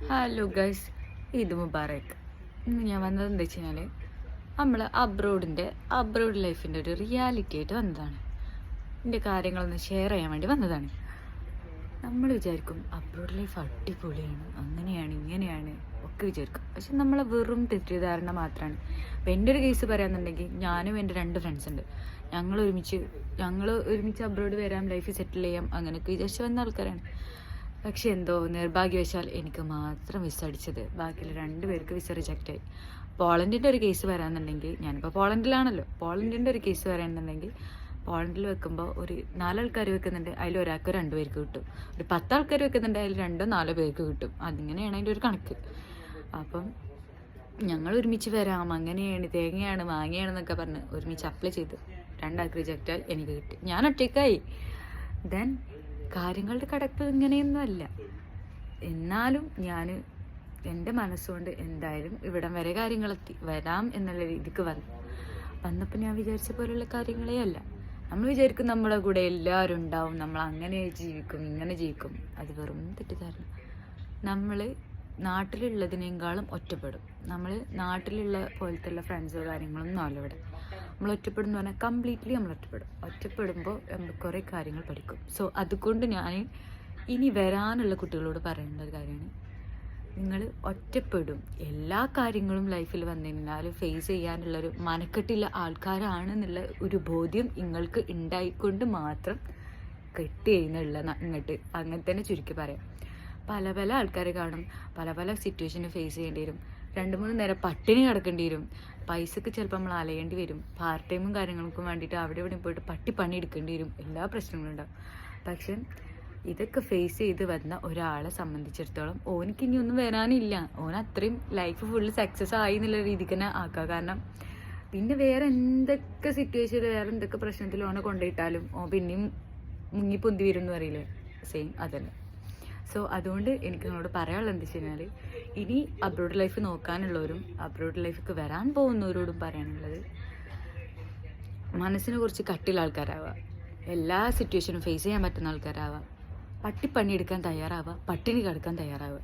Hello guys, Eid മുബാറക്ക്. ഇന്ന് ഞാൻ വന്നത് എന്താ വെച്ച് കഴിഞ്ഞാൽ നമ്മൾ അബ്രോഡ് ലൈഫിൻ്റെ ഒരു റിയാലിറ്റി ആയിട്ട് വന്നതാണ്. എൻ്റെ കാര്യങ്ങളൊന്ന് ഷെയർ ചെയ്യാൻ വേണ്ടി വന്നതാണ്. നമ്മൾ വിചാരിക്കും അബ്രോഡ് ലൈഫ് അടിപൊളിയാണ്, അങ്ങനെയാണ് ഇങ്ങനെയാണ് ഒക്കെ വിചാരിക്കും. പക്ഷെ നമ്മളെ വെറും തെറ്റിദ്ധാരണ മാത്രമാണ്. അപ്പം എൻ്റെ ഒരു കേസ് പറയാമെന്നുണ്ടെങ്കിൽ, ഞാനും എൻ്റെ 2 ഫ്രണ്ട്സ് ഉണ്ട്. ഞങ്ങൾ ഒരുമിച്ച് അബ്രോഡ് വരാം, ലൈഫ് സെറ്റിൽ ചെയ്യാം അങ്ങനെയൊക്കെ വിചാരിച്ച് വന്ന ആൾക്കാരാണ്. പക്ഷെ എന്തോ നിർഭാഗ്യവശാൽ എനിക്ക് മാത്രം വിസ അടിച്ചത്, ബാക്കിയുള്ള 2 പേർക്ക് വിസ റിജക്റ്റായി. പോളണ്ടിൻ്റെ ഒരു കേസ് വരാമെന്നുണ്ടെങ്കിൽ, ഞാനിപ്പോൾ പോളണ്ടിൻ്റെ ഒരു കേസ് വരാമെന്നുണ്ടെങ്കിൽ പോളണ്ടിൽ വെക്കുമ്പോൾ ഒരു 4 ആൾക്കാർ വെക്കുന്നുണ്ട്, അതിൽ ഒരാൾക്ക് 2 പേർക്ക് കിട്ടും. ഒരു 10 ആൾക്കാർ വെക്കുന്നുണ്ട്, അതിൽ 2-4 പേർക്ക് കിട്ടും. അതിങ്ങനെയാണ് അതിൻ്റെ ഒരു കണക്ക്. അപ്പം ഞങ്ങൾ ഒരുമിച്ച് വരാം, അങ്ങനെയാണ് തേങ്ങയാണ് മാങ്ങയാണെന്നൊക്കെ പറഞ്ഞ് ഒരുമിച്ച് അപ്ലൈ ചെയ്ത് 2 ആൾക്ക് റിജക്റ്റായി, എനിക്ക് കിട്ടി. ഞാൻ ഒറ്റയ്ക്കായി. ദെൻ കാര്യങ്ങളുടെ കടപ്പ് ഇങ്ങനെയൊന്നും അല്ല. എന്നാലും ഞാൻ എൻ്റെ മനസ്സുകൊണ്ട് എന്തായാലും ഇവിടം വരെ കാര്യങ്ങളെത്തി, വരാം എന്നുള്ള രീതിക്ക് വന്നപ്പോൾ ഞാൻ വിചാരിച്ച പോലുള്ള കാര്യങ്ങളേ അല്ല. നമ്മൾ വിചാരിക്കും നമ്മുടെ കൂടെ എല്ലാവരും ഉണ്ടാവും, നമ്മൾ അങ്ങനെ ജീവിക്കും ഇങ്ങനെ ജീവിക്കും. അത് വെറും തെറ്റിദ്ധാരണ. നമ്മൾ നാട്ടിലുള്ളതിനേക്കാളും ഒറ്റപ്പെടും. നമ്മൾ നാട്ടിലുള്ള പോലത്തെ ഫ്രണ്ട്സോ കാര്യങ്ങളൊന്നും അല്ല ഇവിടെ. നമ്മൾ ഒറ്റപ്പെടും എന്ന് പറഞ്ഞാൽ കംപ്ലീറ്റ്ലി നമ്മൾ ഒറ്റപ്പെടുമ്പോൾ നമ്മൾ കുറേ കാര്യങ്ങൾ പഠിക്കും. സോ അതുകൊണ്ട് ഞാൻ ഇനി വരാനുള്ള കുട്ടികളോട് പറയേണ്ട ഒരു കാര്യമാണ്, നിങ്ങൾ ഒറ്റപ്പെടും. എല്ലാ കാര്യങ്ങളും ലൈഫിൽ വന്നു കഴിഞ്ഞാൽ ഫേസ് ചെയ്യാനുള്ളൊരു മനക്കെട്ടുള്ള ആൾക്കാരാണെന്നുള്ള ഒരു ബോധ്യം നിങ്ങൾക്ക് ഉണ്ടായിക്കൊണ്ട് മാത്രം കെട്ടി ചെയ്യുന്നുള്ള ഇങ്ങോട്ട് അങ്ങനെ തന്നെ ചുരുക്കി പറയാം. പല ആൾക്കാരെ കാണും, പല സിറ്റുവേഷനും ഫേസ് ചെയ്യേണ്ടി വരും. 2-3 നേരം പട്ടിണി കിടക്കേണ്ടി വരും. പൈസക്ക് ചിലപ്പോൾ നമ്മൾ അലയേണ്ടി വരും. പാർട്ട് ടൈമും കാര്യങ്ങൾക്കും വേണ്ടിയിട്ട് അവിടെ ഇവിടെ പോയിട്ട് പണി എടുക്കേണ്ടി വരും. എല്ലാ പ്രശ്നങ്ങളും ഉണ്ടാവും. പക്ഷെ ഇതൊക്കെ ഫേസ് ചെയ്ത് വന്ന ഒരാളെ സംബന്ധിച്ചിടത്തോളം ഓനിക്ക് ഇനി ഒന്നും വരാനില്ല. ഓൻ അത്രയും ലൈഫ് ഫുള്ള് സക്സസ് ആയി എന്നുള്ള രീതിക്ക് തന്നെ ആക്കുക. കാരണം പിന്നെ വേറെ എന്തൊക്കെ സിറ്റുവേഷനിൽ വേറെ എന്തൊക്കെ പ്രശ്നത്തിൽ ഓനെ കൊണ്ടുപോയിട്ടാലും ഓൻ പിന്നെയും മുങ്ങിപ്പൊന്തി വരും എന്ന് പറയില്ലേ, സെയിം അതന്നെ. സോ അതുകൊണ്ട് എനിക്ക് നിങ്ങളോട് പറയാനുള്ളത് എന്താ വെച്ച് കഴിഞ്ഞാൽ, ഇനി അബ്രോഡ് ലൈഫ് നോക്കാനുള്ളവരും അബ്രോഡ് ലൈഫിലേക്ക് വരാൻ പോകുന്നവരോടും പറയാനുള്ളത്, മനസ്സിനെ കുറിച്ച് കട്ടിയുള്ള ആൾക്കാരാവുക, എല്ലാ സിറ്റുവേഷനും ഫേസ് ചെയ്യാൻ പറ്റുന്ന ആൾക്കാരാവുക, പണിയെടുക്കാൻ തയ്യാറാവുക, പട്ടിണി കിടക്കാൻ തയ്യാറാവുക.